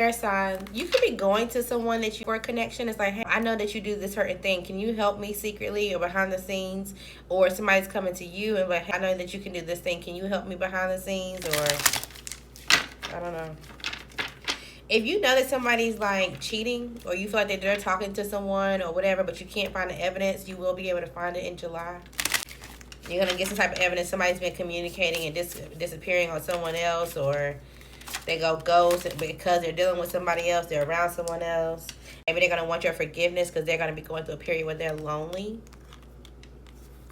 Air sign, you could be going to someone that you for a connection. It's like, hey, I know that you do this certain thing. Can you help me secretly or behind the scenes? Or somebody's coming to you and like, hey, I know that you can do this thing. Can you help me behind the scenes? Or I don't know. If you know that somebody's like cheating, or you feel like they're talking to someone or whatever, but you can't find the evidence, you will be able to find it in July. You're gonna get some type of evidence. Somebody's been communicating and disappearing on someone else, or they go ghost because they're dealing with somebody else. They're around someone else. Maybe they're going to want your forgiveness because they're going to be going through a period where they're lonely.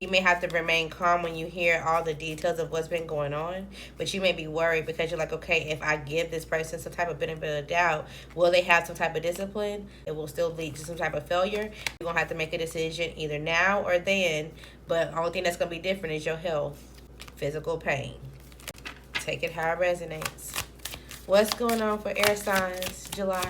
You may have to remain calm when you hear all the details of what's been going on. But you may be worried because you're like, okay, if I give this person some type of benefit of doubt, will they have some type of discipline? It will still lead to some type of failure. You're going to have to make a decision either now or then. But the only thing that's going to be different is your health. Physical pain. Take it how it resonates. What's going on for air signs, July?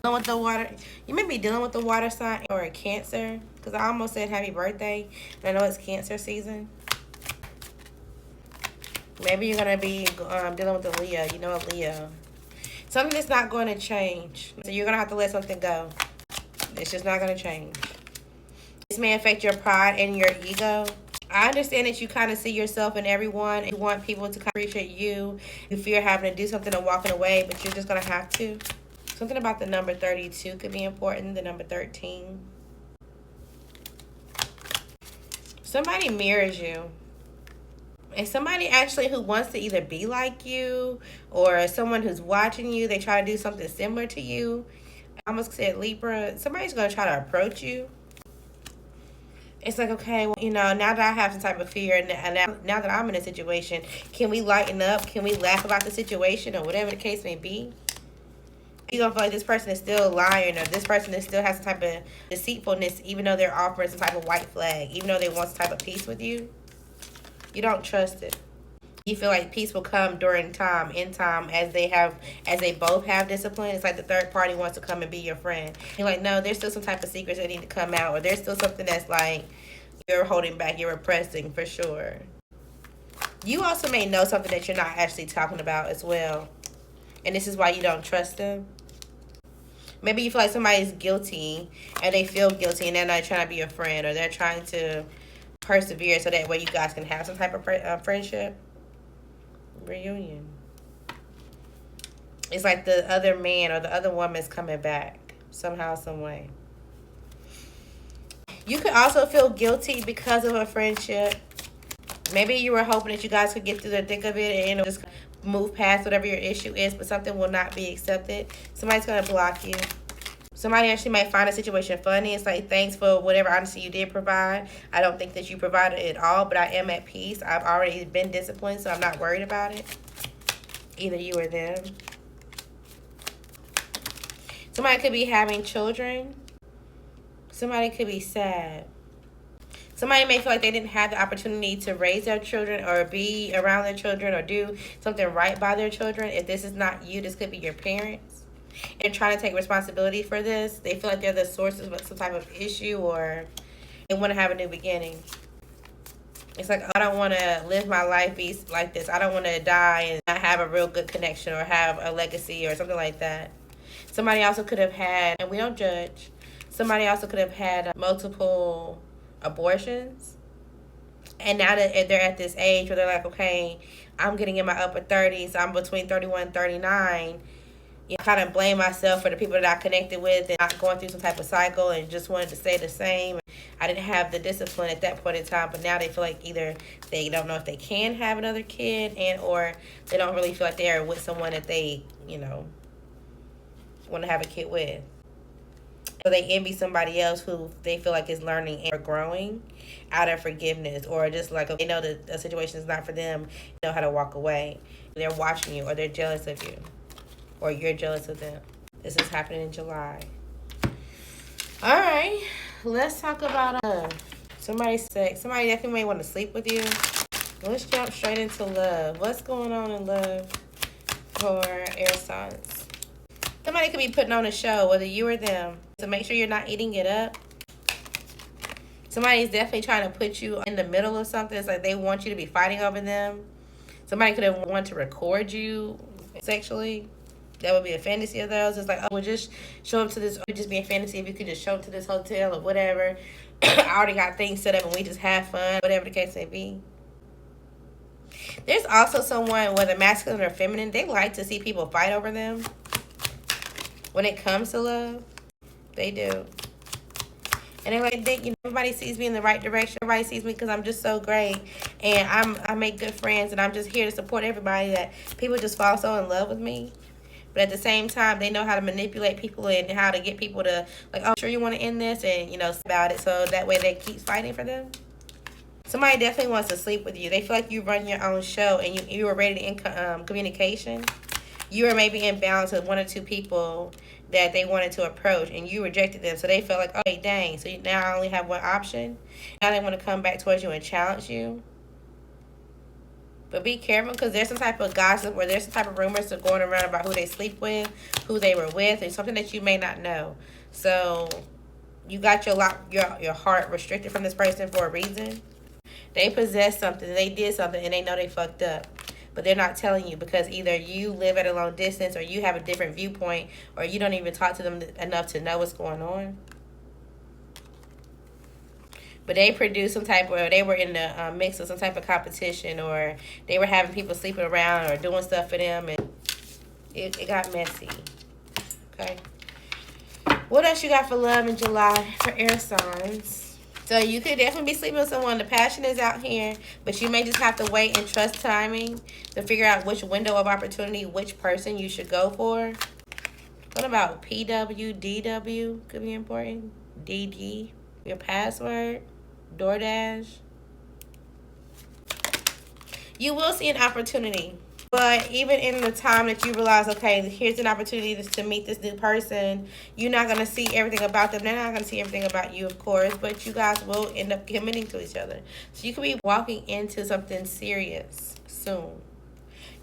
Dealing with the water. You may be dealing with the water sign or a Cancer. Because I almost said happy birthday. But I know it's Cancer season. Maybe you're going to be dealing with a Leo. You know a Leo. Something that's not going to change. So you're going to have to let something go. It's just not going to change. This may affect your pride and your ego. I understand that you kind of see yourself in everyone. And you want people to appreciate you. You fear having to do something and walking away, but you're just going to have to. Something about the number 32 could be important. The number 13. Somebody mirrors you. And somebody actually who wants to either be like you or someone who's watching you. They try to do something similar to you. I almost said Libra. Somebody's going to try to approach you. It's like, okay, well, you know, now that I have some type of fear and now that I'm in a situation, can we lighten up? Can we laugh about the situation or whatever the case may be? You don't feel like this person is still lying or this person is still has some type of deceitfulness even though they're offering some type of white flag, even though they want some type of peace with you. You don't trust it. You feel like peace will come in time, as they both have discipline. It's like the third party wants to come and be your friend. You're like, no, there's still some type of secrets that need to come out, or there's still something that's like you're holding back, you're repressing for sure. You also may know something that you're not actually talking about as well. And this is why you don't trust them. Maybe you feel like somebody's guilty and they feel guilty and they're not trying to be your friend, or they're trying to persevere so that way you guys can have some type of friendship. Reunion. It's like the other man or the other woman's coming back somehow, some way. You could also feel guilty because of a friendship. Maybe you were hoping that you guys could get through the thick of it and just move past whatever your issue is, but something will not be accepted. Somebody's going to block you. Somebody actually might find a situation funny. It's like, thanks for whatever honesty you did provide. I don't think that you provided it all, but I am at peace. I've already been disciplined, so I'm not worried about it. Either you or them. Somebody could be having children. Somebody could be sad. Somebody may feel like they didn't have the opportunity to raise their children or be around their children or do something right by their children. If this is not you, this could be your parents. And trying to take responsibility for this. They feel like they're the source of some type of issue, or they want to have a new beginning. It's like, I don't want to live my life be like this. I don't want to die and not have a real good connection or have a legacy or something like that. Somebody also could have had, and we don't judge, somebody also could have had multiple abortions. And now that they're at this age where they're like, okay, I'm getting in my upper 30s. I'm between 31 and 39. You kind of blame myself for the people that I connected with and not going through some type of cycle and just wanted to stay the same. I didn't have the discipline at that point in time, but now they feel like either they don't know if they can have another kid and or they don't really feel like they are with someone that they, you know, want to have a kid with. So they envy somebody else who they feel like is learning and growing out of forgiveness, or just like they know that the situation is not for them, they know how to walk away. They're watching you, or they're jealous of you, or you're jealous of them. This is happening in July. All right, let's talk about somebody's sex. Somebody definitely may want to sleep with you. Let's jump straight into love. What's going on in love for air signs? Somebody could be putting on a show, whether you or them. So make sure you're not eating it up. Somebody's definitely trying to put you in the middle of something. It's like they want you to be fighting over them. Somebody could have wanted to record you sexually. that would be a fantasy of those. It's like, oh, we'll just show up to this, or just be a fantasy if you could just show up to this hotel or whatever. I already got things set up and we just have fun, whatever the case may be. There's also someone, whether masculine or feminine, they like to see people fight over them. When it comes to love, they do. And they're like, everybody sees me in the right direction. Everybody sees me because I'm just so great. And I make good friends. And I'm just here to support everybody. That people just fall so in love with me. But at the same time, they know how to manipulate people and how to get people to, like, oh, sure you want to end this? And, about it. So that way they keep fighting for them. Somebody definitely wants to sleep with you. They feel like you run your own show and you are ready in communication. You are maybe in balance with one or two people that they wanted to approach and you rejected them. So they felt like, oh, dang. So now I only have one option. Now they want to come back towards you and challenge you. But be careful, because there's some type of gossip or there's some type of rumors that are going around about who they sleep with, who they were with, and something that you may not know. So you got your heart restricted from this person for a reason. They possess something, they did something, and they know they fucked up. But they're not telling you because either you live at a long distance or you have a different viewpoint or you don't even talk to them enough to know what's going on. But they produced some type of, they were in the mix of some type of competition, or they were having people sleeping around or doing stuff for them, and it got messy. Okay. What else you got for love in July for air signs? So you could definitely be sleeping with someone. The passion is out here, but you may just have to wait and trust timing to figure out which window of opportunity, which person you should go for. What about PW, DW? Could be important. DD, your password, DoorDash. You will see an opportunity. But even in the time that you realize, okay, here's an opportunity to meet this new person, you're not going to see everything about them. They're not going to see everything about you, of course. But you guys will end up committing to each other. So you could be walking into something serious soon.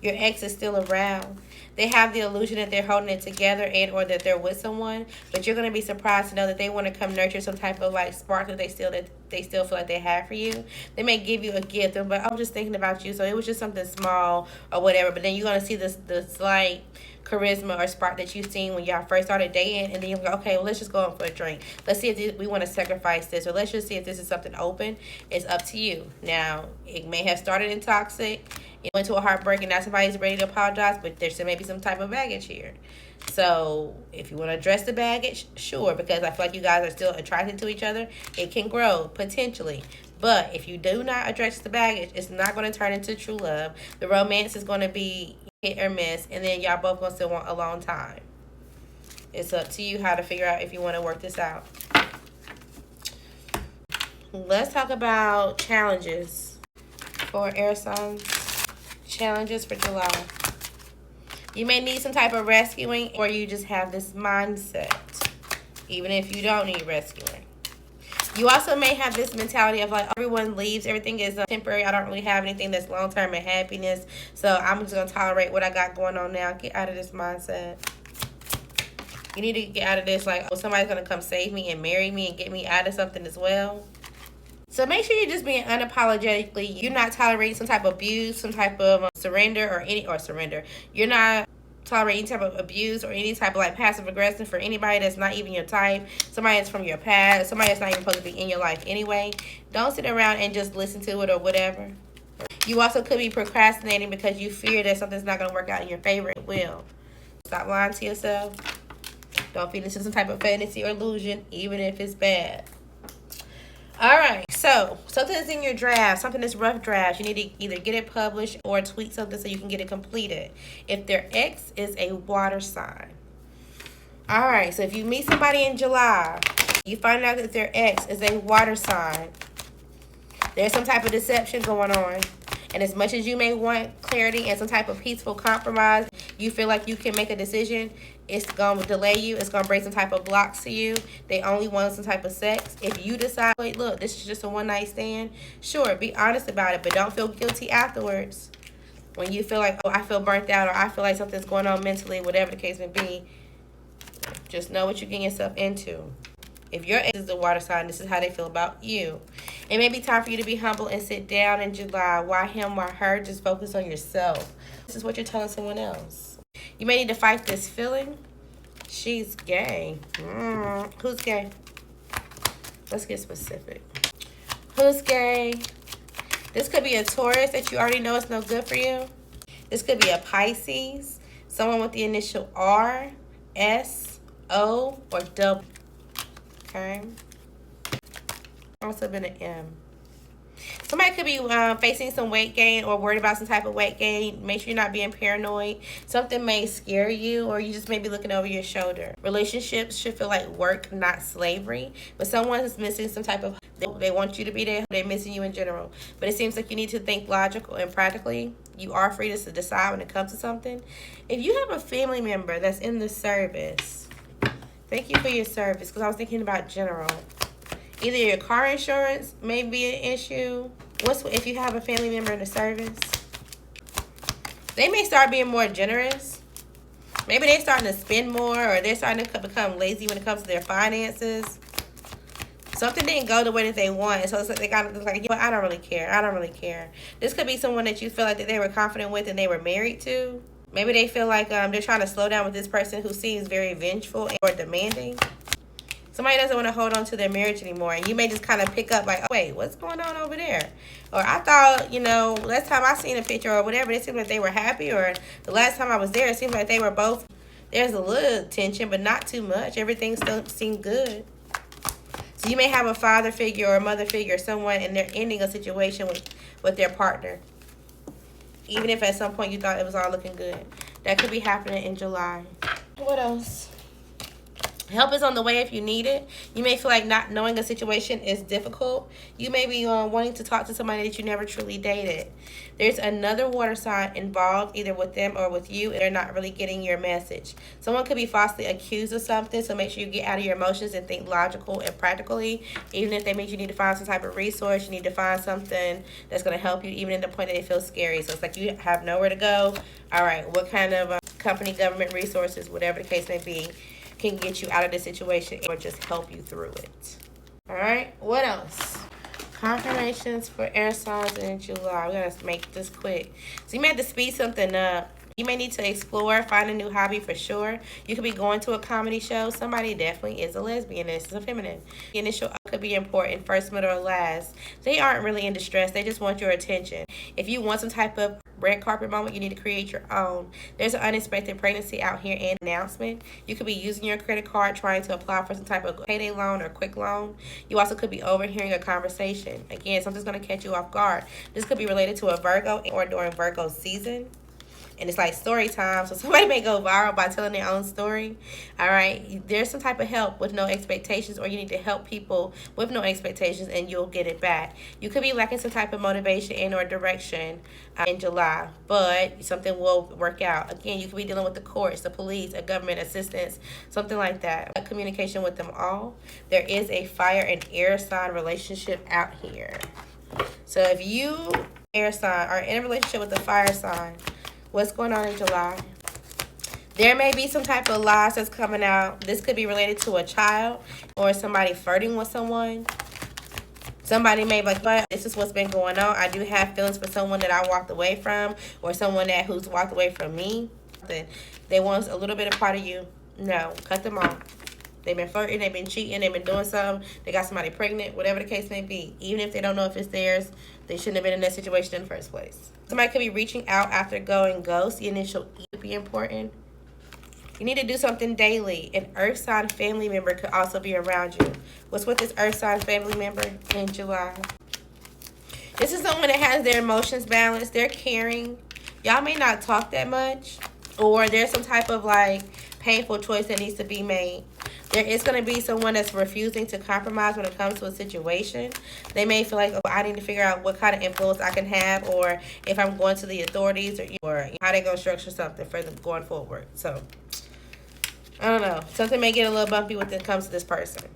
Your ex is still around. They have the illusion that they're holding it together and or that they're with someone. But you're going to be surprised to know that they want to come nurture some type of like spark that they still feel like they have for you. They may give you a gift, but I'm just thinking about you. So it was just something small or whatever. But then you're going to see the slight charisma or spark that you've seen when y'all first started dating. And then you'll go, okay, well, let's just go out for a drink. Let's see if we want to sacrifice this. Or let's just see if this is something open. It's up to you. Now, it may have started in toxic. It went to a heartbreak and now somebody's ready to apologize, but there's maybe some type of baggage here. So if you want to address the baggage, sure, because I feel like you guys are still attracted to each other. It can grow, potentially. But if you do not address the baggage, it's not going to turn into true love. The romance is going to be hit or miss, and then y'all both going to still want a long time. It's up to you how to figure out if you want to work this out. Let's talk about challenges for air signs. Challenges for July. You may need some type of rescuing, or you just have this mindset, even if you don't need rescuing. You also may have this mentality of like, everyone leaves, everything is temporary, I don't really have anything that's long-term and happiness, so I'm just going to tolerate what I got going on now. Get out of this mindset. You need to get out of this like, oh, somebody's going to come save me and marry me and get me out of something as well. So make sure you're just being unapologetically, you're not tolerating some type of abuse, some type of surrender. You're not tolerating any type of abuse or any type of like passive aggression for anybody that's not even your type, somebody that's from your past, somebody that's not even supposed to be in your life anyway. Don't sit around and just listen to it or whatever. You also could be procrastinating because you fear that something's not going to work out in your favor. It will. Stop lying to yourself. Don't feed into some type of fantasy or illusion, even if it's bad. All right, so something that's in your draft, something that's rough draft, you need to either get it published or tweak something so you can get it completed. If their ex is a water sign. All right, so if you meet somebody in July, you find out that their ex is a water sign, there's some type of deception going on. And as much as you may want clarity and some type of peaceful compromise, you feel like you can make a decision, it's going to delay you. It's going to bring some type of blocks to you. They only want some type of sex. If you decide, wait, look, this is just a one-night stand, sure, be honest about it, but don't feel guilty afterwards. When you feel like, oh, I feel burnt out, or I feel like something's going on mentally, whatever the case may be, just know what you're getting yourself into. If your ex is the water sign, this is how they feel about you. It may be time for you to be humble and sit down in July. Why him, why her? Just focus on yourself. This is what you're telling someone else. You may need to fight this feeling. She's gay. Who's gay? Let's get specific. Who's gay? This could be a Taurus that you already know is no good for you. This could be a Pisces. Someone with the initial R, S, O, or W. Okay. Also been an M. Somebody could be facing some weight gain or worried about some type of weight gain. Make sure you're not being paranoid. Something may scare you, or you just may be looking over your shoulder. Relationships should feel like work, not slavery. But someone is missing some type of, they want you to be there. They're missing you in general. But it seems like you need to think logical and practically. You are free to decide when it comes to something. If you have a family member that's in the service, thank you for your service, because I was thinking about general. Either your car insurance may be an issue. If you have a family member in the service? They may start being more generous. Maybe they're starting to spend more, or they're starting to become lazy when it comes to their finances. Something didn't go the way that they want, so it's like they got like, you know, I don't really care. I don't really care. This could be someone that you feel like that they were confident with and they were married to. Maybe they feel like they're trying to slow down with this person who seems very vengeful or demanding. Somebody doesn't want to hold on to their marriage anymore, and you may just kind of pick up like, oh, wait, what's going on over there? Or I thought, you know, last time I seen a picture or whatever, it seemed like they were happy, or the last time I was there, it seemed like they were both, there's a little tension, but not too much. Everything still seemed good. So you may have a father figure or a mother figure, someone, and they're ending a situation with their partner. Even if at some point you thought it was all looking good. That could be happening in July. What else? Help is on the way if you need it. You may feel like not knowing a situation is difficult. You may be wanting to talk to somebody that you never truly dated. There's another water sign involved, either with them or with you, and they're not really getting your message. Someone could be falsely accused of something, so make sure you get out of your emotions and think logical and practically. Even if they mean you need to find some type of resource, you need to find something that's going to help you, even in the point that it feels scary. So it's like you have nowhere to go. All right, what kind of company, government resources, whatever the case may be, can get you out of this situation or just help you through it. All right, what else? Confirmations for air signs in July. We gotta make this quick. So you may have to speed something up. You may need to explore, find a new hobby for sure. You could be going to a comedy show. Somebody definitely is a lesbian. This is a feminine. The initial could be important, first, middle, or last. They aren't really in distress. They just want your attention. If you want some type of red carpet moment, you need to create your own. There's an unexpected pregnancy out here and announcement. You could be using your credit card trying to apply for some type of payday loan or quick loan. You also could be overhearing a conversation. Again, something's going to catch you off guard. This could be related to a Virgo or during Virgo season. And it's like story time, so somebody may go viral by telling their own story. All right, there's some type of help with no expectations, or you need to help people with no expectations and you'll get it back. You could be lacking some type of motivation and or direction in July, but something will work out. Again, you could be dealing with the courts, the police, a government assistance, something like that. Communication with them all. There is a fire and air sign relationship out here. So if you, air sign, are in a relationship with a fire sign, what's going on in July? There may be some type of lies that's coming out. This could be related to a child or somebody flirting with someone. Somebody may be like, but this is what's been going on. I do have feelings for someone that I walked away from, or someone who's walked away from me. They want a little bit of part of you. No, cut them off. They've been flirting, they've been cheating, they've been doing something. They got somebody pregnant, whatever the case may be. Even if they don't know if it's theirs, they shouldn't have been in that situation in the first place. Somebody could be reaching out after going ghost. The initial E would be important. You need to do something daily. An earth sign family member could also be around you. What's with this earth sign family member in July? This is someone that has their emotions balanced. They're caring. Y'all may not talk that much, or there's some type of like painful choice that needs to be made. There is going to be someone that's refusing to compromise when it comes to a situation. They may feel like, oh, I need to figure out what kind of influence I can have, or if I'm going to the authorities, or how they're going to structure something for them going forward. So, I don't know. Something may get a little bumpy when it comes to this person.